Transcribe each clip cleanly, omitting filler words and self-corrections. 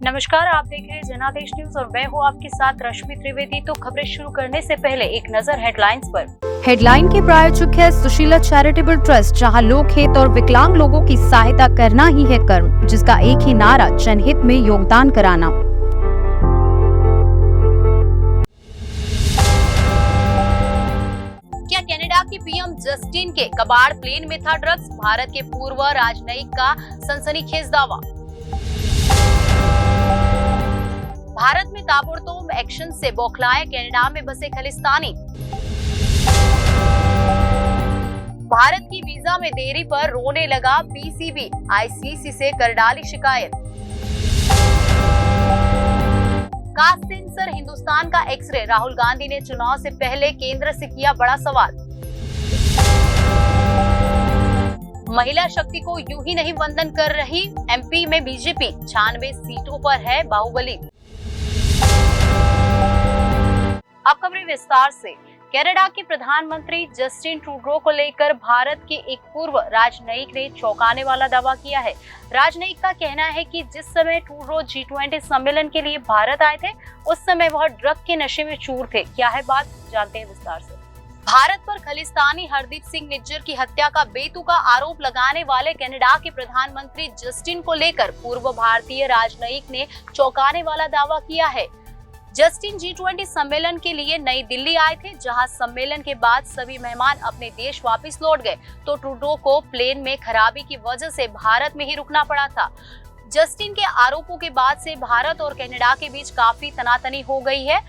नमस्कार, आप देख रहे हैं जनादेश न्यूज और मैं हूँ आपके साथ रश्मि त्रिवेदी। तो खबरें शुरू करने से पहले एक नजर हेडलाइंस पर। हेडलाइन के प्रायोजक है सुशीला चैरिटेबल ट्रस्ट, जहां लोकहित और विकलांग लोगों की सहायता करना ही है कर्म, जिसका एक ही नारा जनहित में योगदान कराना। क्या कनाडा के पीएम जस्टिन के कबाड़ प्लेन में था ड्रग्स? भारत के पूर्व राजनयिक का सनसनीखेज दावा। भारत में ताबड़तोड़ एक्शन से बौखलाए कनाडा में बसे खालिस्तानी। भारत की वीजा में देरी पर रोने लगा पीसीबी, आईसीसी से कर डाली शिकायत। कास्ट सेंसर हिंदुस्तान का एक्सरे, राहुल गांधी ने चुनाव से पहले केंद्र से किया बड़ा सवाल। महिला शक्ति को यूं ही नहीं वंदन कर रही एमपी में बीजेपी, 96 सीटों पर है बाहुबली। अब खबरें विस्तार से। कनाडा के प्रधानमंत्री जस्टिन ट्रूडो को लेकर भारत के एक पूर्व राजनयिक ने चौंकाने वाला दावा किया है। राजनयिक का कहना है कि जिस समय ट्रूडो G20 सम्मेलन के लिए भारत आए थे, उस समय वह ड्रग के नशे में चूर थे। क्या है बात, जानते हैं विस्तार से। भारत पर खालिस्तानी हरदीप सिंह निज्जर की हत्या का बेतुका आरोप लगाने वाले कनाडा के प्रधानमंत्री जस्टिन को लेकर पूर्व भारतीय राजनयिक ने चौंकाने वाला दावा किया है। जस्टिन G20 सम्मेलन के लिए नई दिल्ली आए थे, जहां सम्मेलन के बाद सभी मेहमान अपने देश वापस लौट गए, तो ट्रूडो को प्लेन में खराबी की वजह से भारत में ही रुकना पड़ा था। जस्टिन के आरोपों के बाद से भारत और कनाडा के बीच काफी तनातनी हो गई है।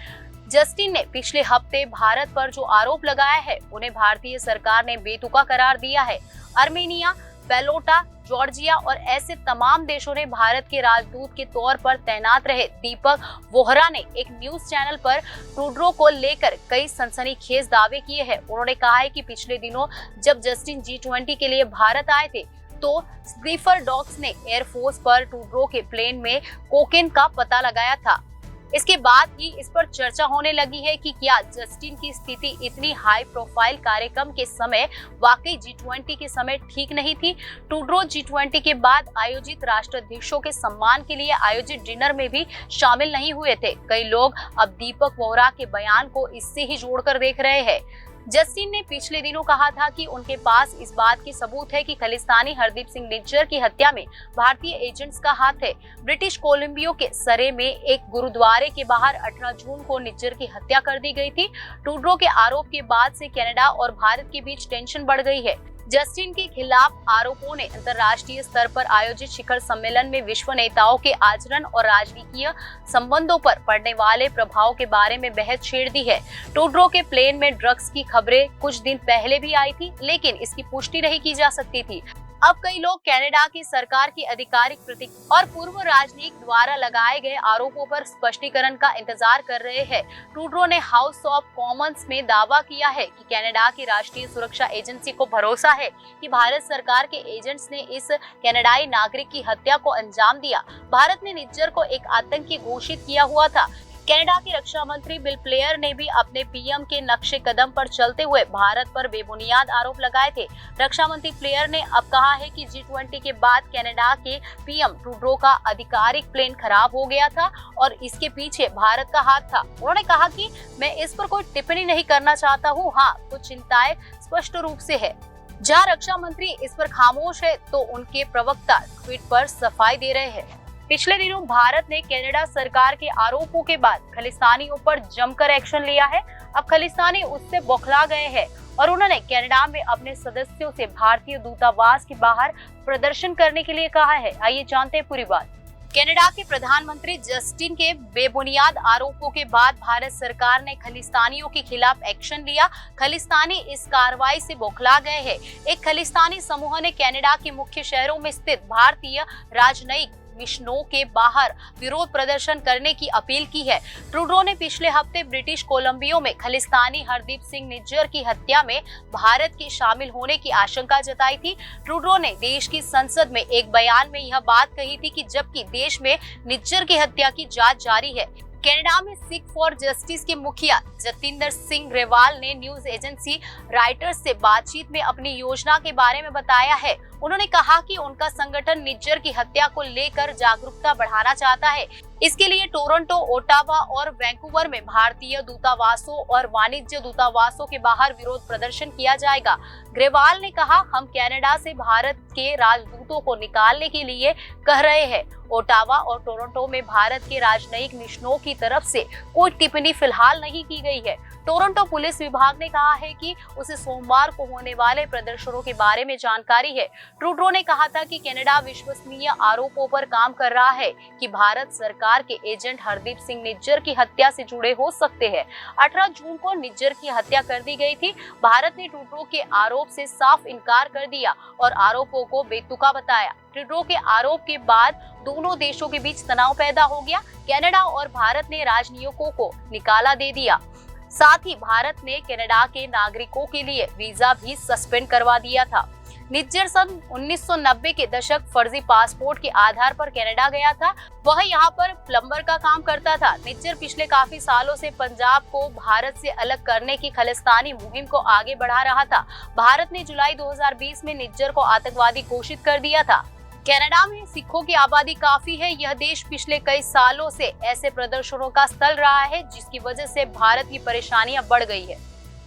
जस्टिन ने पिछले हफ्ते भारत पर जो आरोप लगाया है, उन्हें भारतीय सरकार ने बेतुका करार दिया है। आर्मेनिया, बेलोटा, जॉर्जिया और ऐसे तमाम देशों ने भारत के राजदूत के तौर पर तैनात रहे दीपक वोहरा ने एक न्यूज चैनल पर ट्रूडो को लेकर कई सनसनीखेज दावे किए हैं। उन्होंने कहा है कि पिछले दिनों जब जस्टिन G20 के लिए भारत आए थे, तो स्नीफर डॉग्स ने एयरफोर्स पर ट्रूडो के प्लेन में कोकेन का पता लगाया था। इसके बाद ही इस पर चर्चा होने लगी है कि क्या जस्टिन की स्थिति इतनी हाई प्रोफाइल कार्यक्रम के समय वाकई G20 के समय ठीक नहीं थी। ट्रूडो G20 के बाद आयोजित राष्ट्राध्यक्षों के सम्मान के लिए आयोजित डिनर में भी शामिल नहीं हुए थे। कई लोग अब दीपक वोहरा के बयान को इससे ही जोड़कर देख रहे हैं। जस्टिन ने पिछले दिनों कहा था कि उनके पास इस बात की सबूत है कि खालिस्तानी हरदीप सिंह निज्जर की हत्या में भारतीय एजेंट्स का हाथ है। ब्रिटिश कोलंबिया के सरे में एक गुरुद्वारे के बाहर 18 जून को निज्जर की हत्या कर दी गई थी। ट्रूडो के आरोप के बाद से कनाडा और भारत के बीच टेंशन बढ़ गई है। जस्टिन के खिलाफ आरोपों ने अंतर्राष्ट्रीय स्तर पर आयोजित शिखर सम्मेलन में विश्व नेताओं के आचरण और राजनीतिक संबंधों पर पड़ने वाले प्रभाव के बारे में बहस छेड़ दी है। ट्रूडो के प्लेन में ड्रग्स की खबरें कुछ दिन पहले भी आई थी, लेकिन इसकी पुष्टि नहीं की जा सकती थी। अब कई लोग कनाडा की सरकार की आधिकारिक प्रतिक्रिया और पूर्व राजनयिक द्वारा लगाए गए आरोपों पर स्पष्टीकरण का इंतजार कर रहे हैं। ट्रूडो ने हाउस ऑफ कॉमन्स में दावा किया है कि कनाडा की राष्ट्रीय सुरक्षा एजेंसी को भरोसा है कि भारत सरकार के एजेंट्स ने इस कनाडाई नागरिक की हत्या को अंजाम दिया। भारत ने निज्जर को एक आतंकी घोषित किया हुआ था। कनाडा के रक्षा मंत्री बिल प्लेयर ने भी अपने पीएम के नक्शे कदम पर चलते हुए भारत पर बेबुनियाद आरोप लगाए थे। रक्षा मंत्री प्लेयर ने अब कहा है कि G20 के बाद कनाडा के पीएम ट्रूडो का आधिकारिक प्लेन खराब हो गया था और इसके पीछे भारत का हाथ था। उन्होंने कहा कि मैं इस पर कोई टिप्पणी नहीं करना चाहता हूँ। हाँ, कुछ चिंताएं स्पष्ट रूप से है। जहाँ रक्षा मंत्री इस पर खामोश है, तो उनके प्रवक्ता ट्वीट पर सफाई दे रहे हैं। पिछले दिनों भारत ने कनाडा सरकार के आरोपों के बाद खालिस्तानियों पर जमकर एक्शन लिया है। अब खालिस्तानी उससे बौखला गए हैं और उन्होंने कनाडा में अपने सदस्यों से भारतीय दूतावास के बाहर प्रदर्शन करने के लिए कहा है। आइए जानते हैं पूरी बात। कनाडा के प्रधानमंत्री जस्टिन के बेबुनियाद आरोपों के बाद भारत सरकार ने खालिस्तानियों के खिलाफ एक्शन लिया। खालिस्तानी इस कार्रवाई से बौखला गए हैं। एक खालिस्तानी समूह ने कनाडा के मुख्य शहरों में स्थित भारतीय राजनयिक मिशनों के बाहर विरोध प्रदर्शन करने की अपील की है। ट्रूडो ने पिछले हफ्ते ब्रिटिश कोलंबिया में खालिस्तानी हरदीप सिंह निज्जर की हत्या में भारत के शामिल होने की आशंका जताई थी। ट्रूडो ने देश की संसद में एक बयान में यह बात कही थी कि जबकि देश में निज्जर की हत्या की जांच जारी है। कनाडा में सिख फॉर जस्टिस के मुखिया जतिंदर सिंह रेवाल ने न्यूज एजेंसी राइटर्स से बातचीत में अपनी योजना के बारे में बताया है। उन्होंने कहा कि उनका संगठन निज्जर की हत्या को लेकर जागरूकता बढ़ाना चाहता है। इसके लिए टोरंटो, ओटावा और वैंकूवर में भारतीय दूतावासों और वाणिज्य दूतावासों के बाहर विरोध प्रदर्शन किया जाएगा। ग्रेवाल ने कहा, हम कनाडा से भारत के राजदूतों को निकालने के लिए कह रहे हैं। ओटावा और टोरंटो में भारत के राजनयिक मिशनों की तरफ से कोई टिप्पणी फिलहाल नहीं की गई है। टोरंटो पुलिस विभाग ने कहा है कि उसे सोमवार को होने वाले प्रदर्शनों के बारे में जानकारी है। ट्रूडो ने कहा था कि कनाडा विश्वसनीय आरोपों पर काम कर रहा है कि भारत सरकार के एजेंट हरदीप सिंह निज्जर की हत्या से जुड़े हो सकते हैं। 18 जून को निज्जर की हत्या कर दी गई थी। भारत ने ट्रूडो के आरोप से साफ इनकार कर दिया और आरोपों को बेतुका बताया। ट्रूडो के आरोप के बाद दोनों देशों के बीच तनाव पैदा हो गया। कनाडा और भारत ने राजनयिकों को निकाला दे दिया। साथ ही भारत ने कनाडा के नागरिकों के लिए वीजा भी सस्पेंड करवा दिया था। निज्जर सन 1990 के दशक फर्जी पासपोर्ट के आधार पर कनाडा गया था। वह यहाँ पर प्लम्बर का काम करता था। निज्जर पिछले काफी सालों से पंजाब को भारत से अलग करने की खालिस्तानी मुहिम को आगे बढ़ा रहा था। भारत ने जुलाई 2020 में निज्जर को आतंकवादी घोषित कर दिया था। कनाडा में सिखों की आबादी काफी है। यह देश पिछले कई सालों से ऐसे प्रदर्शनों का स्थल रहा है, जिसकी वजह से भारत की परेशानियां बढ़ गई है।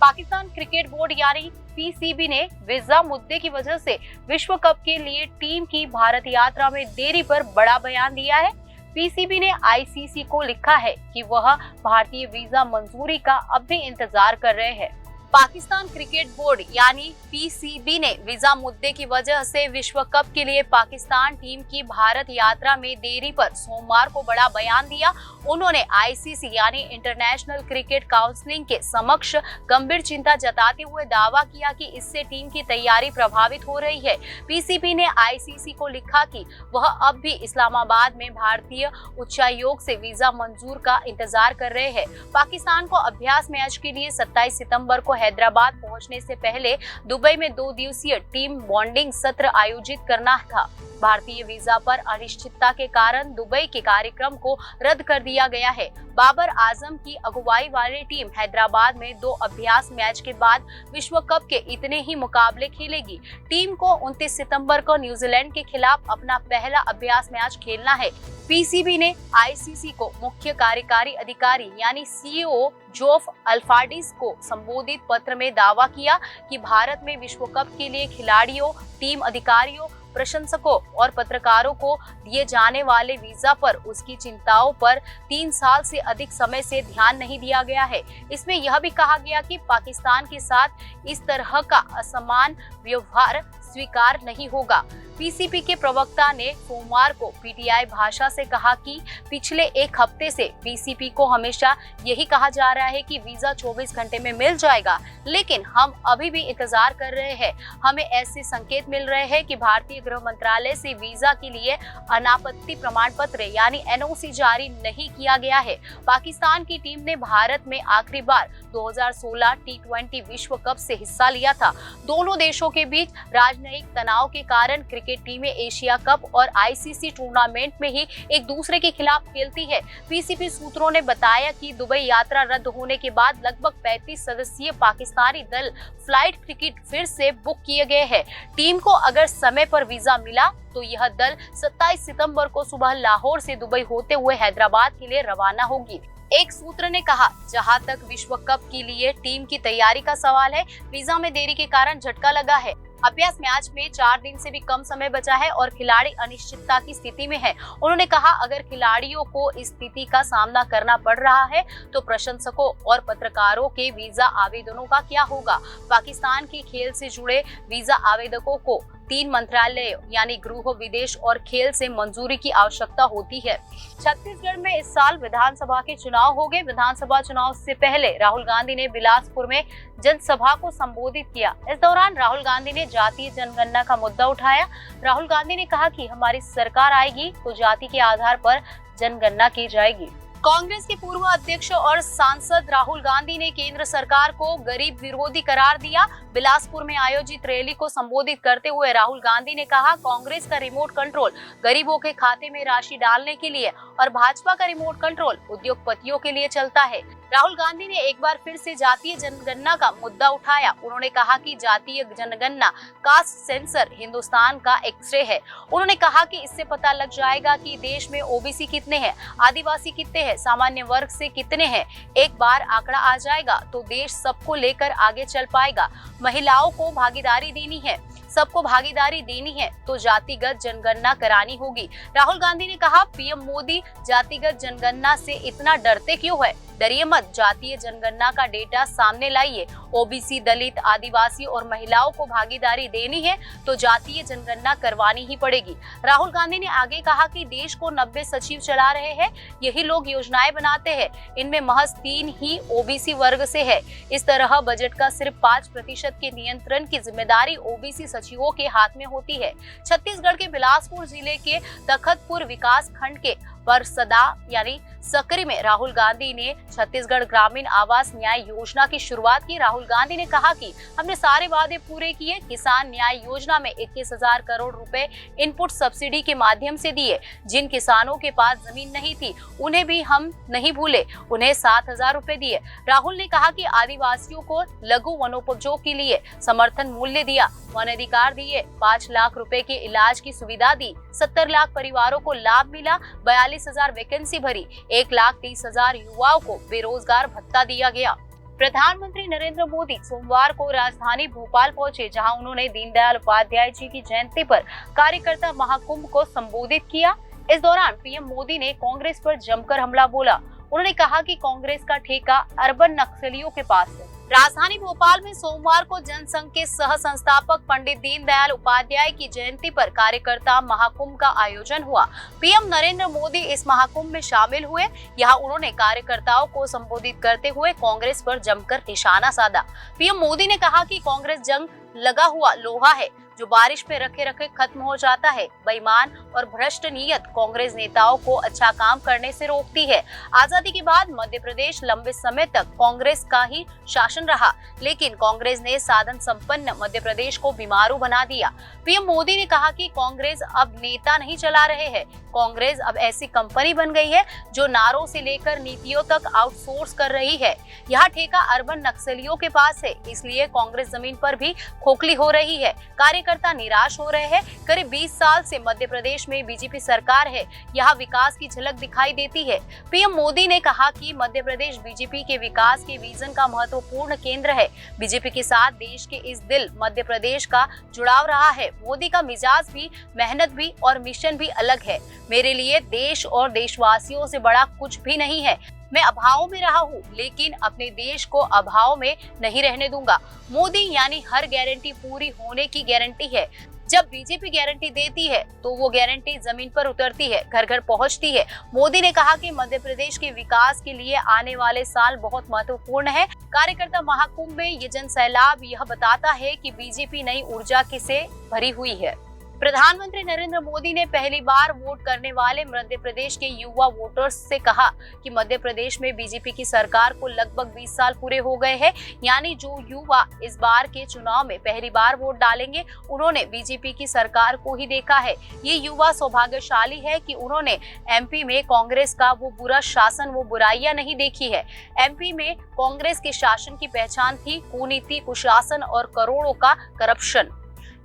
पाकिस्तान क्रिकेट बोर्ड यानी पीसीबी ने वीजा मुद्दे की वजह से विश्व कप के लिए टीम की भारत यात्रा में देरी पर बड़ा बयान दिया है। पीसीबी ने आईसीसी को लिखा है कि वह भारतीय वीजा मंजूरी का अब भी इंतजार कर रहे हैं। पाकिस्तान क्रिकेट बोर्ड यानी पीसीबी ने वीजा मुद्दे की वजह से विश्व कप के लिए पाकिस्तान टीम की भारत यात्रा में देरी पर सोमवार को बड़ा बयान दिया। उन्होंने आईसीसी यानी इंटरनेशनल क्रिकेट काउंसिल के समक्ष गंभीर चिंता जताते हुए दावा किया कि इससे टीम की तैयारी प्रभावित हो रही है। पीसीबी ने आईसीसी को लिखा कि वह अब भी इस्लामाबाद में भारतीय उच्चायोग से वीजा मंजूर का इंतजार कर रहे हैं। पाकिस्तान को अभ्यास मैच के लिए 27 सितंबर को हैदराबाद पहुंचने से पहले दुबई में 2 दिवसीय टीम बॉन्डिंग सत्र आयोजित करना था। भारतीय वीजा पर अनिश्चितता के कारण दुबई के कार्यक्रम को रद्द कर दिया गया है। बाबर आजम की अगुवाई वाली टीम हैदराबाद में 2 अभ्यास मैच के बाद विश्व कप के इतने ही मुकाबले खेलेगी। टीम को 29 सितंबर को न्यूजीलैंड के खिलाफ अपना पहला अभ्यास मैच खेलना है। पीसीबी ने आईसीसी को मुख्य कार्यकारी अधिकारी यानी सीईओ जोफ अल्फाडिस को संबोधित पत्र में दावा किया कि भारत में विश्व कप के लिए खिलाड़ियों, टीम अधिकारियों, प्रशंसकों और पत्रकारों को दिए जाने वाले वीजा पर उसकी चिंताओं पर 3 साल से अधिक समय से ध्यान नहीं दिया गया है। इसमें यह भी कहा गया कि पाकिस्तान के साथ इस तरह का असमान व्यवहार स्वीकार नहीं होगा। पीसीबी के प्रवक्ता ने सोमवार को पीटीआई भाषा से कहा कि पिछले 1 हफ्ते से पीसीबी को हमेशा यही कहा जा रहा है कि वीजा 24 घंटे में मिल जाएगा, लेकिन हम अभी भी इंतजार कर रहे हैं। हमें ऐसे संकेत मिल रहे हैं कि भारतीय गृह मंत्रालय से वीजा के लिए अनापत्ति प्रमाण पत्र यानी एनओसी जारी नहीं किया गया है। पाकिस्तान की टीम ने भारत में आखिरी बार 2016 T20 विश्व कप से हिस्सा लिया था। दोनों देशों के बीच राजनयिक तनाव के कारण क्रिकेट टीमें एशिया कप और आईसीसी टूर्नामेंट में ही एक दूसरे के खिलाफ खेलती है। पीसीबी सूत्रों ने बताया कि दुबई यात्रा रद्द होने के बाद लगभग 35 सदस्यीय पाकिस्तानी दल फ्लाइट टिकट फिर से बुक किए गए हैं। टीम को अगर समय पर वीजा मिला तो यह दल 27 सितंबर को सुबह लाहौर से दुबई होते हुए हैदराबाद के लिए रवाना होगी। एक सूत्र ने कहा, जहां तक विश्व कप के लिए टीम की तैयारी का सवाल है, वीजा में देरी के कारण झटका लगा है। अभ्यास मैच में 4 दिन से भी कम समय बचा है और खिलाड़ी अनिश्चितता की स्थिति में है। उन्होंने कहा, अगर खिलाड़ियों को इस स्थिति का सामना करना पड़ रहा है तो प्रशंसकों और पत्रकारों के वीजा आवेदनों का क्या होगा। पाकिस्तान के खेल से जुड़े वीजा आवेदकों को 3 मंत्रालय यानी गृह, विदेश और खेल से मंजूरी की आवश्यकता होती है। छत्तीसगढ़ में इस साल विधानसभा के चुनाव हो गए। विधानसभा चुनाव से पहले राहुल गांधी ने बिलासपुर में जनसभा को संबोधित किया। इस दौरान राहुल गांधी ने जातीय जनगणना का मुद्दा उठाया। राहुल गांधी ने कहा कि हमारी सरकार आएगी तो जाति के आधार पर जनगणना की जाएगी। कांग्रेस के पूर्व अध्यक्ष और सांसद राहुल गांधी ने केंद्र सरकार को गरीब विरोधी करार दिया। बिलासपुर में आयोजित रैली को संबोधित करते हुए राहुल गांधी ने कहा, कांग्रेस का रिमोट कंट्रोल गरीबों के खाते में राशि डालने के लिए और भाजपा का रिमोट कंट्रोल उद्योगपतियों के लिए चलता है। राहुल गांधी ने एक बार फिर से जातीय जनगणना का मुद्दा उठाया। उन्होंने कहा कि जातीय जनगणना कास्ट सेंसर हिंदुस्तान का एक्सरे है। उन्होंने कहा कि इससे पता लग जाएगा कि देश में ओबीसी कितने हैं, आदिवासी कितने हैं, सामान्य वर्ग से कितने हैं। एक बार आंकड़ा आ जाएगा तो देश सबको लेकर आगे चल पाएगा। महिलाओं को भागीदारी देनी है, सबको भागीदारी देनी है तो जातिगत जनगणना करानी होगी। राहुल गांधी ने कहा, पीएम मोदी जातिगत जनगणना से इतना डरते क्यों है? डरिए मत, जातीय जनगणना का डेटा सामने लाइए। ओबीसी, दलित, आदिवासी और महिलाओं को भागीदारी देनी है तो जातीय जनगणना करवानी ही पड़ेगी। राहुल गांधी ने आगे कहा कि देश को 90 सचिव चला रहे हैं, यही लोग योजनाएं बनाते हैं, इनमें महज 3 ही ओबीसी वर्ग से है। इस तरह बजट का सिर्फ 5% के नियंत्रण की जिम्मेदारी ओबीसी सचिवों के हाथ में होती है। छत्तीसगढ़ के बिलासपुर जिले के तखतपुर विकास खंड के परसदा यानी सकरी में राहुल गांधी ने छत्तीसगढ़ ग्रामीण आवास न्याय योजना की शुरुआत की। राहुल गांधी ने कहा कि हमने सारे वादे पूरे किए। किसान न्याय योजना में 21,000 करोड़ रुपए इनपुट सब्सिडी के माध्यम से दिए। जिन किसानों के पास जमीन नहीं थी उन्हें भी हम नहीं भूले, उन्हें 7,000 रुपए दिए। राहुल ने कहा कि आदिवासियों को लघु वनोपजों के लिए समर्थन मूल्य दिया, वन अधिकार दिए, 5 लाख रुपए के इलाज की सुविधा दी, 70 लाख परिवारों को लाभ मिला, 42,000 वैकेंसी भरी, 1,30,000 युवाओं को बेरोजगार भत्ता दिया गया। प्रधानमंत्री नरेंद्र मोदी सोमवार को राजधानी भोपाल पहुंचे, जहां उन्होंने दीनदयाल उपाध्याय जी की जयंती पर कार्यकर्ता महाकुंभ को संबोधित किया। इस दौरान पीएम मोदी ने कांग्रेस पर जमकर हमला बोला। उन्होंने कहा कि कांग्रेस का ठेका अर्बन नक्सलियों के पास है। राजधानी भोपाल में सोमवार को जनसंघ के सह संस्थापक पंडित दीनदयाल उपाध्याय की जयंती पर कार्यकर्ता महाकुंभ का आयोजन हुआ। पीएम नरेंद्र मोदी इस महाकुंभ में शामिल हुए। यहाँ उन्होंने कार्यकर्ताओं को संबोधित करते हुए कांग्रेस पर जमकर निशाना साधा। पीएम मोदी ने कहा कि कांग्रेस जंग लगा हुआ लोहा है जो बारिश में रखे रखे खत्म हो जाता है। बेईमान और भ्रष्ट नीयत कांग्रेस नेताओं को अच्छा काम करने से रोकती है। आजादी के बाद मध्य प्रदेश लंबे समय तक कांग्रेस का ही शासन रहा, लेकिन कांग्रेस ने साधन संपन्न मध्य प्रदेश को बीमारू बना दिया। पीएम मोदी ने कहा कि कांग्रेस अब नेता नहीं चला रहे हैं, कांग्रेस अब ऐसी कंपनी बन गई है जो नारों से लेकर नीतियों तक आउटसोर्स कर रही है। यहाँ ठेका अर्बन नक्सलियों के पास है, इसलिए कांग्रेस जमीन पर भी खोखली हो रही है। कार्यकर्ता निराश हो रहे हैं। करीब 20 साल से मध्य प्रदेश में बीजेपी सरकार है, यहाँ विकास की झलक दिखाई देती है। पीएम मोदी ने कहा कि मध्य प्रदेश बीजेपी के विकास के विजन का महत्वपूर्ण केंद्र है। बीजेपी के साथ देश के इस दिल मध्य प्रदेश का जुड़ाव रहा है। मोदी का मिजाज भी, मेहनत भी और मिशन भी अलग है। मेरे लिए देश और देशवासियों से बड़ा कुछ भी नहीं है। मैं अभाव में रहा हूँ, लेकिन अपने देश को अभाव में नहीं रहने दूंगा। मोदी यानी हर गारंटी पूरी होने की गारंटी है। जब बीजेपी गारंटी देती है तो वो गारंटी जमीन पर उतरती है, घर घर पहुंचती है। मोदी ने कहा कि मध्य प्रदेश के विकास के लिए आने वाले साल बहुत महत्वपूर्ण है। कार्यकर्ता महाकुंभ में ये जन सैलाब यह बताता है कि बीजेपी नई ऊर्जा से भरी हुई है। प्रधानमंत्री नरेंद्र मोदी ने पहली बार वोट करने वाले मध्य प्रदेश के युवा वोटर्स से कहा कि मध्य प्रदेश में बीजेपी की सरकार को लगभग 20 साल पूरे हो गए हैं, यानी जो युवा इस बार के चुनाव में पहली बार वोट डालेंगे उन्होंने बीजेपी की सरकार को ही देखा है। ये युवा सौभाग्यशाली है कि उन्होंने एमपी में कांग्रेस का वो बुरा शासन, वो बुराइयां नहीं देखी है। एमपी में कांग्रेस के शासन की पहचान थी कुनीति, कुशासन और करोड़ों का करप्शन।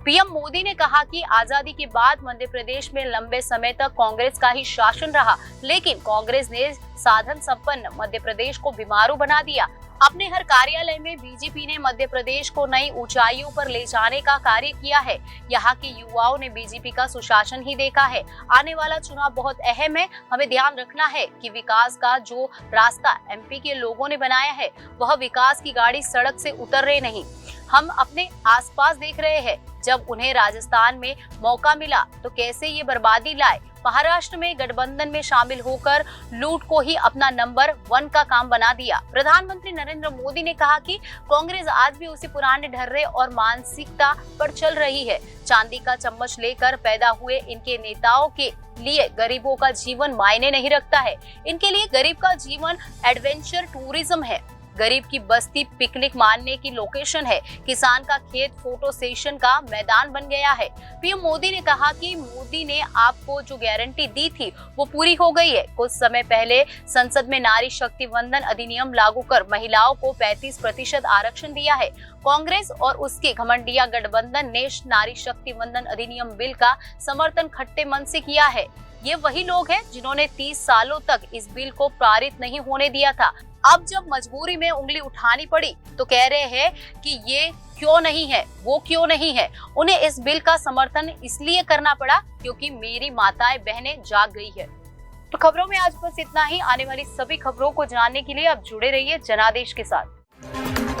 पीएम मोदी ने कहा कि आजादी के बाद मध्य प्रदेश में लंबे समय तक कांग्रेस का ही शासन रहा, लेकिन कांग्रेस ने साधन संपन्न मध्य प्रदेश को बीमारू बना दिया। अपने हर कार्यालय में बीजेपी ने मध्य प्रदेश को नई ऊंचाइयों पर ले जाने का कार्य किया है। यहाँ के युवाओं ने बीजेपी का सुशासन ही देखा है। आने वाला चुनाव बहुत अहम है। हमें ध्यान रखना है कि विकास का जो रास्ता एमपी के लोगों ने बनाया है, वह विकास की गाड़ी सड़क से उतर रही नहीं। हम अपने आसपास देख रहे हैं, जब उन्हें राजस्थान में मौका मिला तो कैसे ये बर्बादी लाए। महाराष्ट्र में गठबंधन में शामिल होकर लूट को ही अपना नंबर 1 का काम बना दिया। प्रधानमंत्री नरेंद्र मोदी ने कहा कि कांग्रेस आज भी उसी पुराने ढर्रे और मानसिकता पर चल रही है। चांदी का चम्मच लेकर पैदा हुए इनके नेताओं के लिए गरीबों का जीवन मायने नहीं रखता है। इनके लिए गरीब का जीवन एडवेंचर टूरिज्म है। गरीब की बस्ती पिकनिक मारने की लोकेशन है, किसान का खेत फोटो सेशन का मैदान बन गया है। पीएम मोदी ने कहा कि मोदी ने आपको जो गारंटी दी थी वो पूरी हो गई है। कुछ समय पहले संसद में नारी शक्ति वंदन अधिनियम लागू कर महिलाओं को 35% आरक्षण दिया है। कांग्रेस और उसके घमंडिया गठबंधन ने नारी शक्ति वंदन अधिनियम बिल का समर्थन खट्टे मन से किया है। ये वही लोग हैं जिन्होंने 30 सालों तक इस बिल को पारित नहीं होने दिया था। अब जब मजबूरी में उंगली उठानी पड़ी तो कह रहे हैं कि ये क्यों नहीं है, वो क्यों नहीं है। उन्हें इस बिल का समर्थन इसलिए करना पड़ा क्योंकि मेरी माताएं बहनें जाग गई है। तो खबरों में आज बस इतना ही। आने वाली सभी खबरों को जानने के लिए आप जुड़े रहिए जनादेश के साथ।